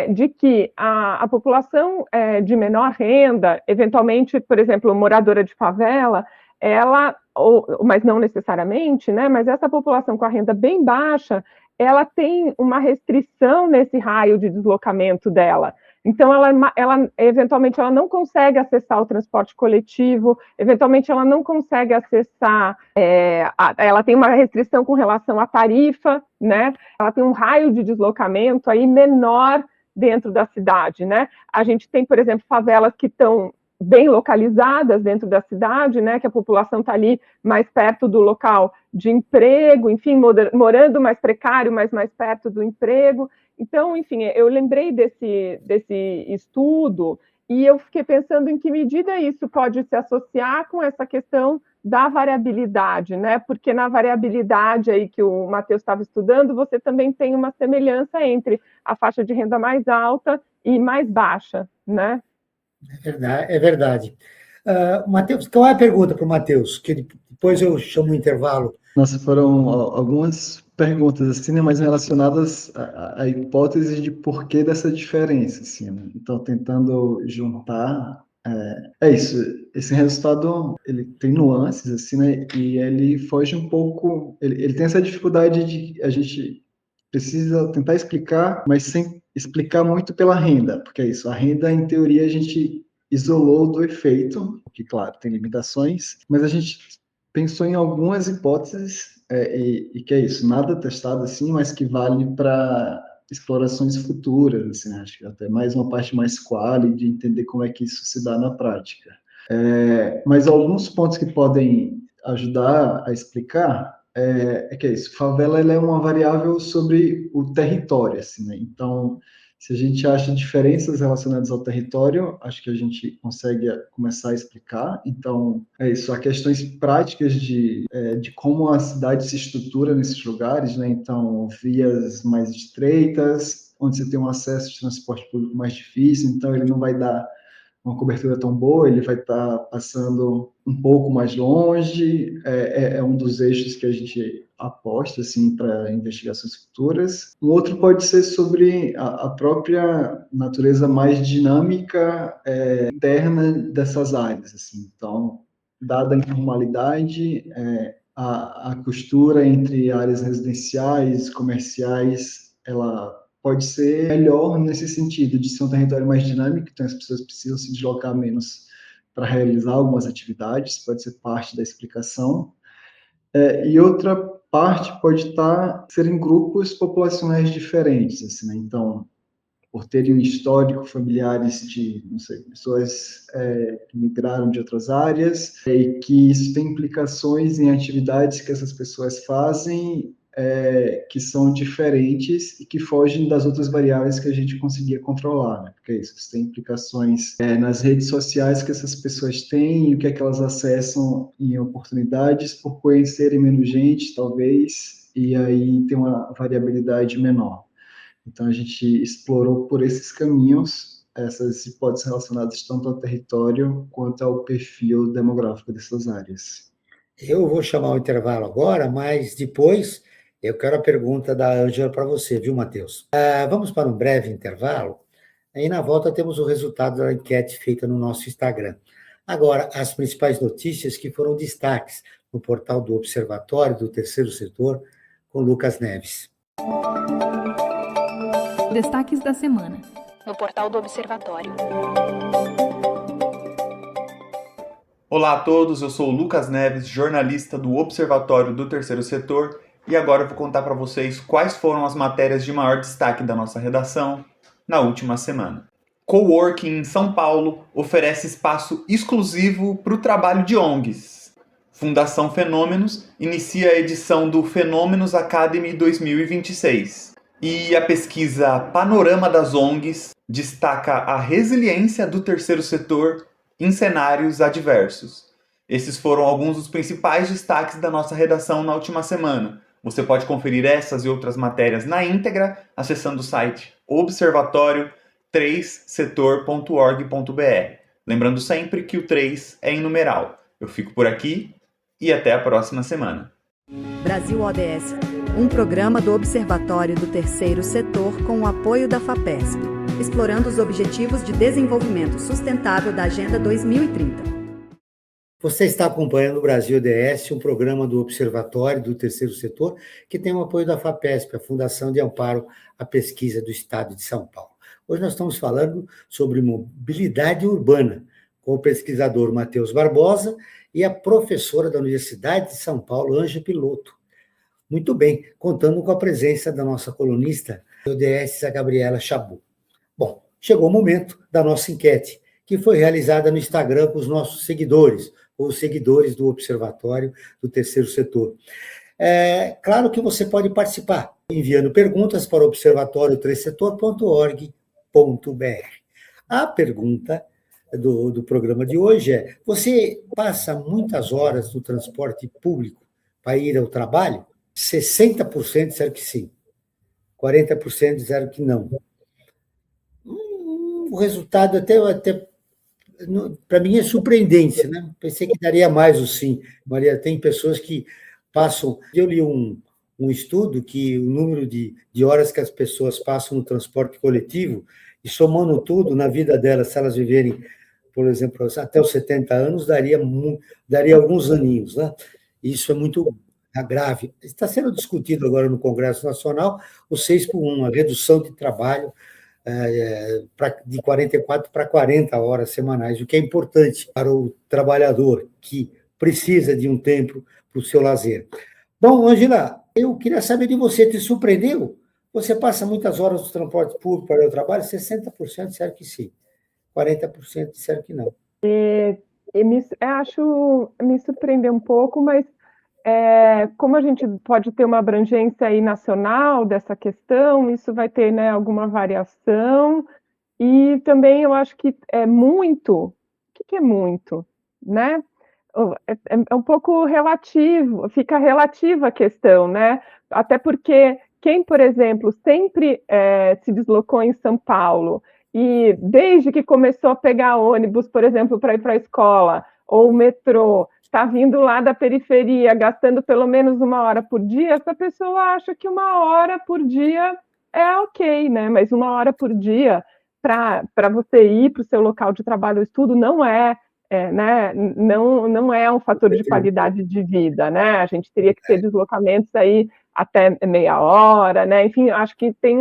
de que a população de menor renda, eventualmente, por exemplo, moradora de favela, mas não necessariamente, né, mas essa população com a renda bem baixa, ela tem uma restrição nesse raio de deslocamento dela. Então, eventualmente, ela não consegue acessar o transporte coletivo, eventualmente, ela não consegue acessar, ela tem uma restrição com relação à tarifa, né? Ela tem um raio de deslocamento aí menor dentro da cidade, né? A gente tem, por exemplo, favelas que estão bem localizadas dentro da cidade, né, que a população está ali mais perto do local de emprego, enfim, morando mais precário, mas mais perto do emprego. Então, enfim, eu lembrei desse estudo e eu fiquei pensando em que medida isso pode se associar com essa questão da variabilidade, né? Porque na variabilidade aí que o Matheus estava estudando, você também tem uma semelhança entre a faixa de renda mais alta e mais baixa, né? É verdade. Matheus, qual é a pergunta para o Matheus? Que depois eu chamo o intervalo. Nossa, foram algumas perguntas, assim, né, mas relacionadas à hipótese de porquê dessa diferença, assim, né? Então, tentando juntar... isso, esse resultado, ele tem nuances, assim, né, e ele foge um pouco... Ele tem essa dificuldade de a gente precisa tentar explicar, mas sem explicar muito pela renda, porque é isso, a renda, em teoria, a gente isolou do efeito, que, claro, tem limitações, mas a gente pensou em algumas hipóteses, e que é isso, nada testado assim, mas que vale para explorações futuras, assim, acho que até mais uma parte mais quali de entender como é que isso se dá na prática. Mas alguns pontos que podem ajudar a explicar que é isso, favela ela é uma variável sobre o território, assim, né? Então, se a gente acha diferenças relacionadas ao território, acho que a gente consegue começar a explicar. Então, é isso, há questões práticas de como a cidade se estrutura nesses lugares, né? Então, vias mais estreitas, onde você tem um acesso de transporte público mais difícil, então ele não vai dar uma cobertura tão boa, ele vai estar passando um pouco mais longe, é um dos eixos que a gente aposta assim, para investigações futuras. Um outro pode ser sobre a própria natureza mais dinâmica interna dessas áreas. Assim. Então, dada a informalidade, a costura entre áreas residenciais, comerciais, ela pode ser melhor nesse sentido, de ser um território mais dinâmico, então as pessoas precisam se deslocar menos para realizar algumas atividades, pode ser parte da explicação. E outra parte pode ser em grupos populacionais diferentes, assim, né? Então, por terem um histórico familiares de, não sei, pessoas que migraram de outras áreas, e que isso tem implicações em atividades que essas pessoas fazem que são diferentes e que fogem das outras variáveis que a gente conseguia controlar, né? Porque isso tem implicações nas redes sociais que essas pessoas têm, e o que é que elas acessam em oportunidades por conhecerem menos gente, talvez, e aí tem uma variabilidade menor. Então, a gente explorou por esses caminhos essas hipóteses relacionadas tanto ao território quanto ao perfil demográfico dessas áreas. Eu vou chamar o intervalo agora, mas depois eu quero a pergunta da Ângela para você, viu, Matheus? Vamos para um breve intervalo, aí na volta temos o resultado da enquete feita no nosso Instagram. Agora, as principais notícias que foram destaques no portal do Observatório do Terceiro Setor, com Lucas Neves. Destaques da semana, no portal do Observatório. Olá a todos, eu sou o Lucas Neves, jornalista do Observatório do Terceiro Setor, e agora eu vou contar para vocês quais foram as matérias de maior destaque da nossa redação na última semana. Coworking em São Paulo oferece espaço exclusivo para o trabalho de ONGs. Fundação Fenômenos inicia a edição do Fenômenos Academy 2026. E a pesquisa Panorama das ONGs destaca a resiliência do terceiro setor em cenários adversos. Esses foram alguns dos principais destaques da nossa redação na última semana. Você pode conferir essas e outras matérias na íntegra acessando o site observatório3setor.org.br. Lembrando sempre que o 3 é em numeral. Eu fico por aqui e até a próxima semana. Brasil ODS, um programa do Observatório do Terceiro Setor com o apoio da FAPESP, explorando os Objetivos de Desenvolvimento Sustentável da Agenda 2030. Você está acompanhando o Brasil ODS, um programa do Observatório do Terceiro Setor, que tem o apoio da FAPESP, a Fundação de Amparo à Pesquisa do Estado de São Paulo. Hoje nós estamos falando sobre mobilidade urbana, com o pesquisador Matheus Barbosa e a professora da Universidade de São Paulo, Ângela Piloto. Muito bem, contando com a presença da nossa colunista do ODS, a Gabriela Chabu. Bom, chegou o momento da nossa enquete, que foi realizada no Instagram com os nossos seguidores, ou os seguidores do Observatório do Terceiro Setor. Claro que você pode participar, enviando perguntas para observatório3setor.org.br. A pergunta do programa de hoje é: você passa muitas horas no transporte público para ir ao trabalho? 60% disseram que sim, 40% disseram que não. O resultado até para mim é surpreendente, né? Pensei que daria mais o sim. Maria, tem pessoas que passam... Eu li um estudo que o número de horas que as pessoas passam no transporte coletivo, e somando tudo na vida delas, se elas viverem, por exemplo, até os 70 anos, daria alguns aninhos, né? Isso é muito grave. Está sendo discutido agora no Congresso Nacional o 6x1, a redução de trabalho de 44 para 40 horas semanais, o que é importante para o trabalhador que precisa de um tempo para o seu lazer. Bom, Ângela, eu queria saber de você, te surpreendeu? Você passa muitas horas no transporte público para o trabalho? 60% disseram que sim, 40% disseram que não. Me surpreendeu um pouco, mas como a gente pode ter uma abrangência aí nacional dessa questão, isso vai ter, né, alguma variação, e também eu acho que é muito. O que é muito, né? É um pouco relativo, fica relativa a questão, né? Até porque quem, por exemplo, sempre se deslocou em São Paulo e desde que começou a pegar ônibus, por exemplo, para ir para a escola, ou o metrô, está vindo lá da periferia, gastando pelo menos 1 hora por dia, essa pessoa acha que 1 hora por dia é ok, né? Mas 1 hora por dia para você ir para o seu local de trabalho ou estudo não né? Não é um fator de qualidade de vida, né? A gente teria que ter deslocamentos aí até meia hora, né? Enfim, acho que tem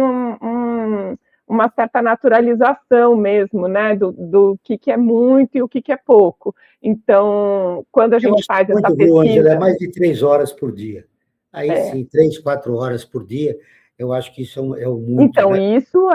uma certa naturalização mesmo, né, do que é muito e o que é pouco. Então, quando a gente faz essa pesquisa... Angela, é mais de 3 horas por dia. Aí sim, 3, 4 horas por dia Eu acho que isso é o muito. Então, né? isso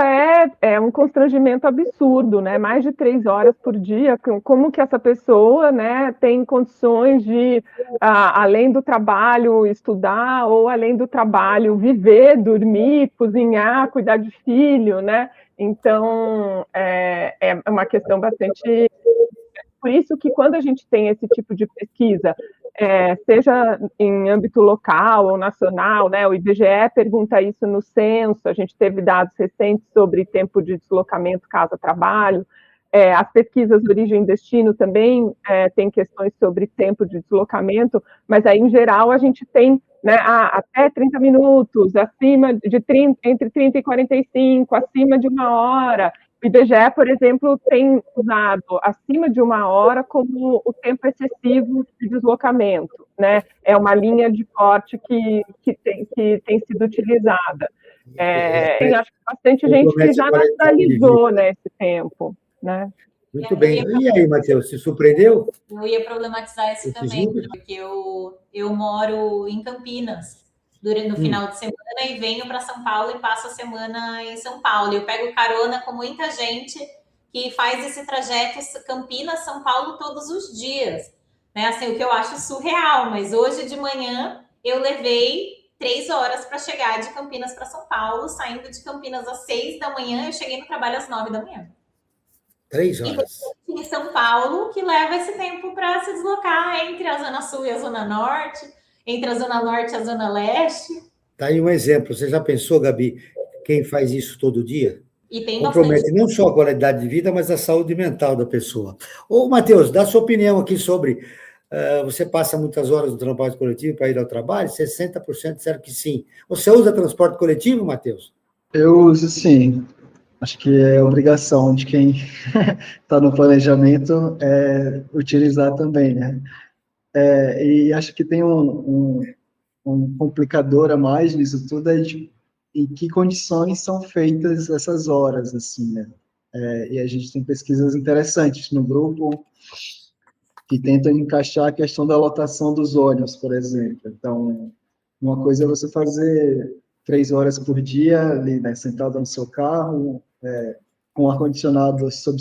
é um constrangimento absurdo, né? Mais de 3 horas por dia, como que essa pessoa, né, tem condições de, além do trabalho, estudar, ou além do trabalho, viver, dormir, cozinhar, cuidar de filho, né? Então, é uma questão bastante... Por isso que quando a gente tem esse tipo de pesquisa, seja em âmbito local ou nacional, né, o IBGE pergunta isso no censo, a gente teve dados recentes sobre tempo de deslocamento casa-trabalho, as pesquisas de origem e destino também tem questões sobre tempo de deslocamento, mas aí, em geral, a gente tem, né, até 30 minutos, acima de 30, entre 30 e 45, acima de 1 hora. O IBGE, por exemplo, tem usado acima de 1 hora como o tempo excessivo de deslocamento, né? É uma linha de corte que tem sido utilizada. Tem, acho que, bastante gente que já naturalizou, né, esse tempo, né? Muito bem. E aí, Matheus, se surpreendeu? Eu ia problematizar esse também, porque eu moro em Campinas durante o final de semana e venho para São Paulo e passo a semana em São Paulo. Eu pego carona com muita gente que faz esse trajeto Campinas-São Paulo todos os dias. Né? Assim, o que eu acho surreal, mas hoje de manhã eu levei 3 horas para chegar de Campinas para São Paulo, saindo de Campinas às 6 da manhã, eu cheguei no trabalho às 9 da manhã. 3 horas. E em São Paulo, que leva esse tempo para se deslocar entre a Zona Sul e a Zona Norte, entre a Zona Norte e a Zona Leste. Tá aí um exemplo. Você já pensou, Gabi, quem faz isso todo dia? E tem compromete bastante... não só a qualidade de vida, mas a saúde mental da pessoa. Ô, Matheus, dá sua opinião aqui sobre... você passa muitas horas no transporte coletivo para ir ao trabalho? 60% disseram que sim. Você usa transporte coletivo, Matheus? Eu uso, sim. Acho que é obrigação de quem está no planejamento utilizar também, né? E acho que tem um complicador a mais nisso tudo, em que condições são feitas essas horas, assim, né? E a gente tem pesquisas interessantes no grupo que tentam encaixar a questão da lotação dos ônibus, por exemplo. Então, uma coisa é você fazer 3 horas por dia, ali, né, sentado no seu carro, com ar-condicionado sob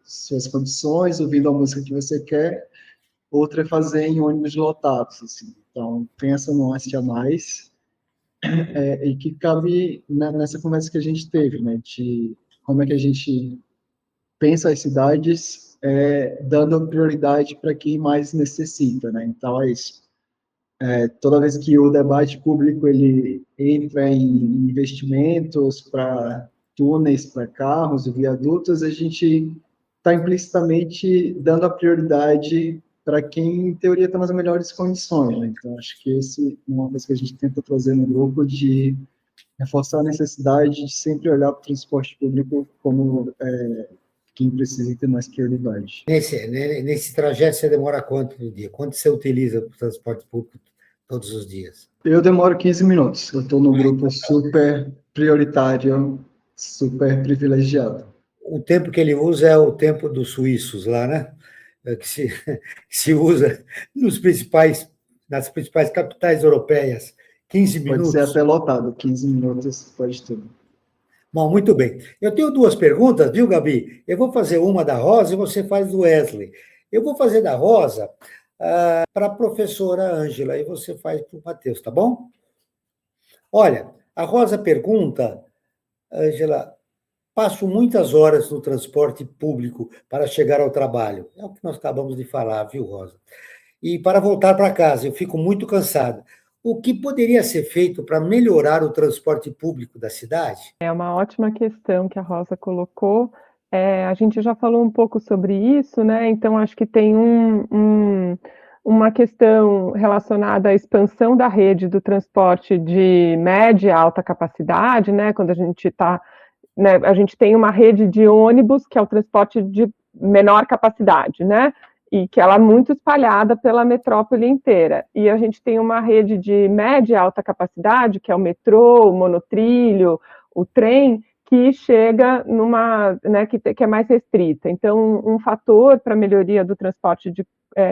suas condições, ouvindo a música que você quer. Outra é fazer em ônibus lotados, assim. Então, tem essa nuance a mais, e que cabe nessa conversa que a gente teve, né, de como é que a gente pensa as cidades dando prioridade para quem mais necessita, né? Então, é isso. Toda vez que o debate público ele entra em investimentos para túneis, para carros e viadutos, a gente está implicitamente dando a prioridade para quem, em teoria, está nas melhores condições, né? Então, acho que esse é uma coisa que a gente tenta trazer no grupo, de reforçar a necessidade de sempre olhar para o transporte público como quem precisa ter mais prioridade. Nesse trajeto, você demora quanto no dia? Quanto você utiliza para o transporte público todos os dias? Eu demoro 15 minutos. Eu estou no grupo super prioritário, super privilegiado. O tempo que ele usa é o tempo dos suíços lá, né? Que se usa nas principais capitais europeias. 15 minutos. Pode ser até lotado, 15 minutos pode tudo. Bom, muito bem. Eu tenho 2 perguntas, viu, Gabi? Eu vou fazer uma da Rosa e você faz do Wesley. Eu vou fazer da Rosa para a professora Ângela e você faz para o Matheus, tá bom? Olha, a Rosa pergunta, Ângela, passo muitas horas no transporte público para chegar ao trabalho. É o que nós acabamos de falar, viu, Rosa? E para voltar para casa, eu fico muito cansada. O que poderia ser feito para melhorar o transporte público da cidade? É uma ótima questão que a Rosa colocou. A gente já falou um pouco sobre isso, né? Então, acho que tem uma questão relacionada à expansão da rede do transporte de média e alta capacidade, né? Quando a gente está... Né, a gente tem uma rede de ônibus, que é o transporte de menor capacidade, né? E que ela é muito espalhada pela metrópole inteira. E a gente tem uma rede de média e alta capacidade, que é o metrô, o monotrilho, o trem, que chega numa, né, que é mais restrita. Então, um fator para a melhoria do transporte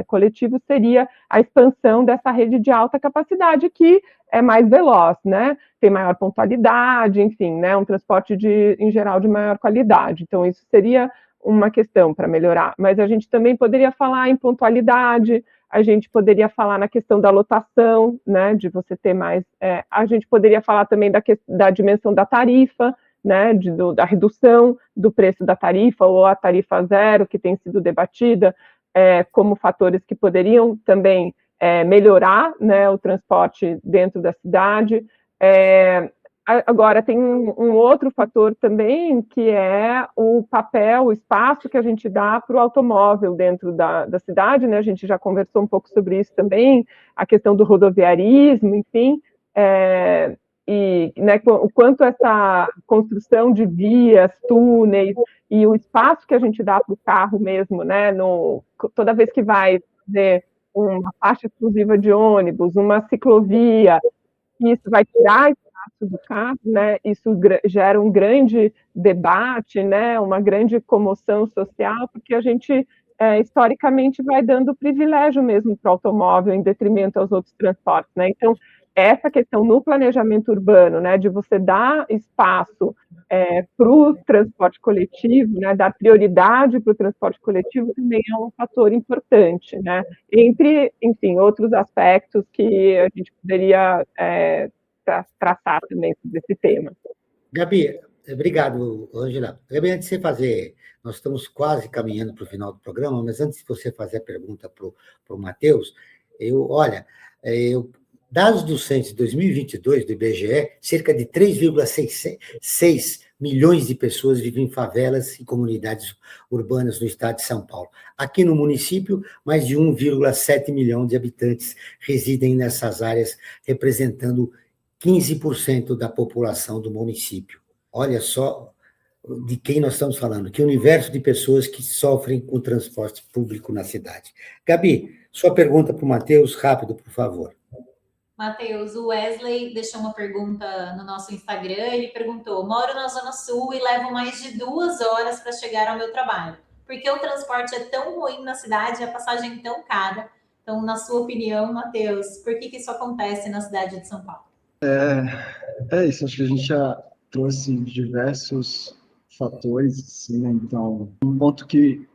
coletivo seria a expansão dessa rede de alta capacidade, que é mais veloz, né? Tem maior pontualidade, enfim, né? Um transporte em geral de maior qualidade. Então, isso seria uma questão para melhorar. Mas a gente também poderia falar em pontualidade, a gente poderia falar na questão da lotação, né? De você ter mais. A gente poderia falar também da dimensão da tarifa, né? Da redução do preço da tarifa, ou a tarifa zero, que tem sido debatida, como fatores que poderiam também melhorar, né, o transporte dentro da cidade. Agora, tem um outro fator também, que é o papel, o espaço que a gente dá para o automóvel dentro da cidade, né? A gente já conversou um pouco sobre isso também, a questão do rodoviarismo, enfim, e né, o quanto essa construção de vias, túneis, e o espaço que a gente dá para o carro mesmo, né, toda vez que vai fazer uma faixa exclusiva de ônibus, uma ciclovia, isso vai tirar espaço do carro, né, isso gera um grande debate, né, uma grande comoção social, porque a gente, historicamente, vai dando privilégio mesmo para o automóvel, em detrimento aos outros transportes, né, então, essa questão no planejamento urbano, né, de você dar espaço para o transporte coletivo, né, dar prioridade para o transporte coletivo, também é um fator importante, né, entre, enfim, outros aspectos que a gente poderia traçar também sobre esse tema. Gabi, obrigado, Ângela. Gabi, antes de você fazer, nós estamos quase caminhando para o final do programa, mas antes de você fazer a pergunta para o Matheus, dados do censo de 2022 do IBGE, cerca de 3,6 milhões de pessoas vivem em favelas e comunidades urbanas no estado de São Paulo. Aqui no município, mais de 1,7 milhão de habitantes residem nessas áreas, representando 15% da população do município. Olha só de quem nós estamos falando, que universo de pessoas que sofrem com o transporte público na cidade. Gabi, sua pergunta para o Matheus, rápido, por favor. Matheus, o Wesley deixou uma pergunta no nosso Instagram, ele perguntou: moro na Zona Sul e levo mais de 2 horas para chegar ao meu trabalho. Por que o transporte é tão ruim na cidade e a passagem tão cara? Então, na sua opinião, Matheus, por que isso acontece na cidade de São Paulo? Isso, acho que a gente já trouxe diversos fatores, assim, né? Então, um ponto que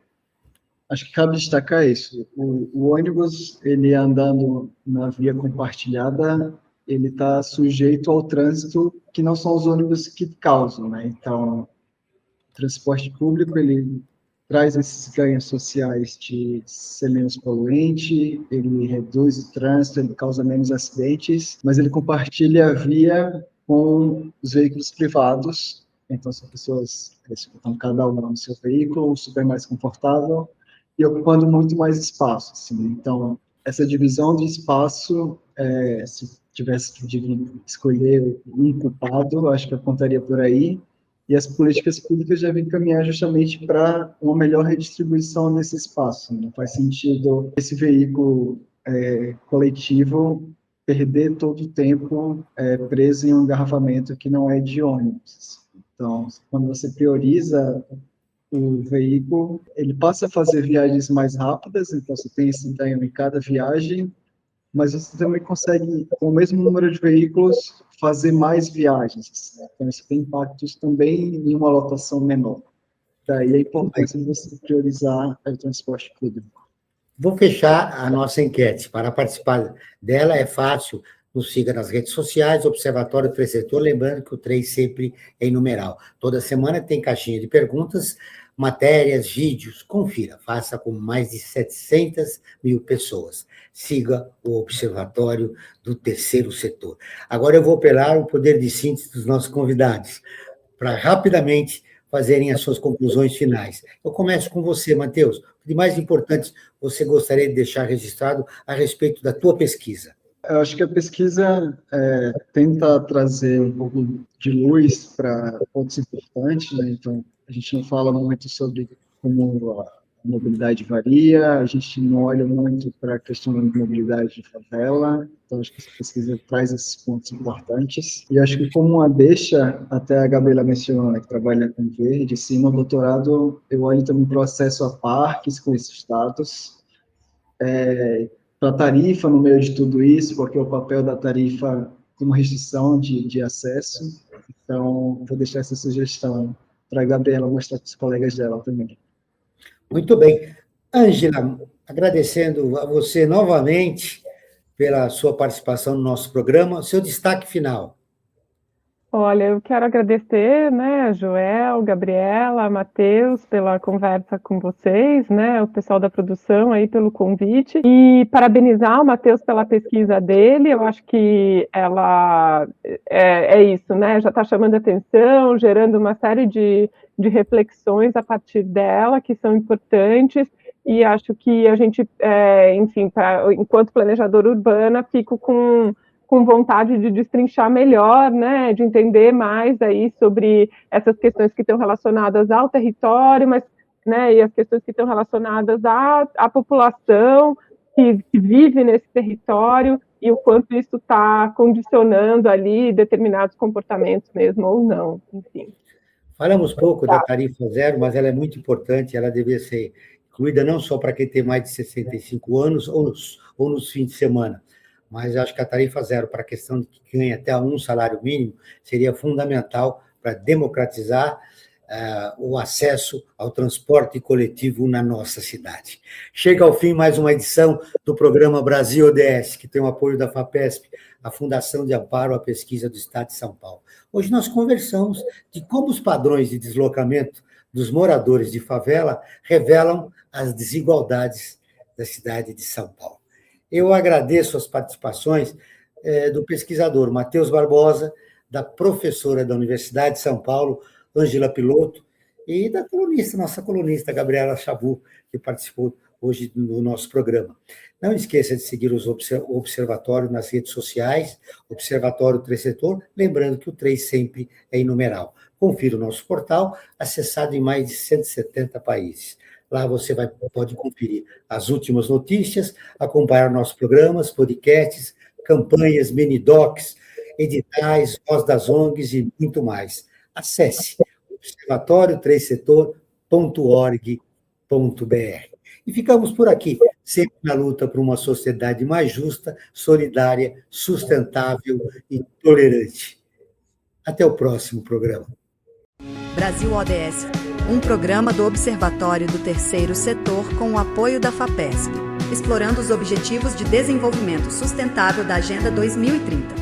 acho que cabe destacar isso. O ônibus, ele andando na via compartilhada, ele está sujeito ao trânsito que não são os ônibus que causam, né? Então, o transporte público, ele traz esses ganhos sociais de ser menos poluente, ele reduz o trânsito, ele causa menos acidentes, mas ele compartilha a via com os veículos privados. Então, são pessoas que estão cada um no seu veículo, super mais confortável, e ocupando muito mais espaço, assim. Então, essa divisão de espaço, se tivesse que escolher um culpado, acho que apontaria por aí, e as políticas públicas devem caminhar justamente para uma melhor redistribuição desse espaço. Não faz sentido esse veículo coletivo perder todo o tempo preso em um engarrafamento que não é de ônibus. Então, quando você prioriza o veículo, ele passa a fazer viagens mais rápidas, então você tem esse ganho em cada viagem, mas você também consegue, com o mesmo número de veículos, fazer mais viagens. Então, isso tem impactos também em uma lotação menor. Daí a importância de você priorizar o transporte público. Vou fechar a nossa enquete. Para participar dela é fácil, nos siga nas redes sociais, Observatório 3 Setor, lembrando que o 3 sempre é em numeral. Toda semana tem caixinha de perguntas, matérias, vídeos, confira, faça com mais de 700 mil pessoas. Siga o Observatório do Terceiro Setor. Agora eu vou apelar ao poder de síntese dos nossos convidados, para rapidamente fazerem as suas conclusões finais. Eu começo com você, Matheus. O de mais importante você gostaria de deixar registrado a respeito da tua pesquisa? Eu acho que a pesquisa tenta trazer um pouco de luz para pontos importantes, né? Então, a gente não fala muito sobre como a mobilidade varia, a gente não olha muito para a questão da mobilidade de favela, então acho que essa pesquisa traz esses pontos importantes. E acho que como uma deixa, até a Gabriela mencionou, né, que trabalha com verde, sim, no doutorado eu olho também para o acesso a parques com esses dados. para a tarifa no meio de tudo isso, porque o papel da tarifa tem uma restrição de acesso. Então, vou deixar essa sugestão para a Gabriela mostrar para os colegas dela também. Muito bem. Ângela, agradecendo a você novamente pela sua participação no nosso programa. Seu destaque final. Olha, eu quero agradecer, né, Joel, Gabriela, Matheus, pela conversa com vocês, né, o pessoal da produção aí pelo convite, e parabenizar o Matheus pela pesquisa dele. Eu acho que ela é isso, né, já está chamando atenção, gerando uma série de reflexões a partir dela, que são importantes, e acho que a gente, enfim, enquanto planejadora urbana, fico com vontade de destrinchar melhor, né, de entender mais aí sobre essas questões que estão relacionadas ao território, mas, né, e as questões que estão relacionadas à população que vive nesse território e o quanto isso está condicionando ali determinados comportamentos mesmo ou não, enfim. Falamos pouco da tarifa zero, mas ela é muito importante, ela deveria ser incluída não só para quem tem mais de 65 anos ou nos fins de semana, mas acho que a tarifa zero para a questão de que ganha até um salário mínimo seria fundamental para democratizar o acesso ao transporte coletivo na nossa cidade. Chega ao fim mais uma edição do programa Brasil ODS, que tem o apoio da FAPESP, a Fundação de Amparo à Pesquisa do Estado de São Paulo. Hoje nós conversamos de como os padrões de deslocamento dos moradores de favela revelam as desigualdades da cidade de São Paulo. Eu agradeço as participações do pesquisador Matheus Barbosa, da professora da Universidade de São Paulo, Ângela Piloto, e da nossa colunista, Gabriela Chabu, que participou hoje no nosso programa. Não esqueça de seguir o Observatório nas redes sociais, Observatório 3 Setor, lembrando que o 3 sempre é em numeral. Confira o nosso portal, acessado em mais de 170 países. Lá você pode conferir as últimas notícias, acompanhar nossos programas, podcasts, campanhas, mini-docs, editais, voz das ONGs e muito mais. Acesse observatório3setor.org.br. E ficamos por aqui, sempre na luta por uma sociedade mais justa, solidária, sustentável e tolerante. Até o próximo programa. Brasil ODS, um programa do Observatório do Terceiro Setor com o apoio da FAPESP, explorando os Objetivos de Desenvolvimento Sustentável da Agenda 2030.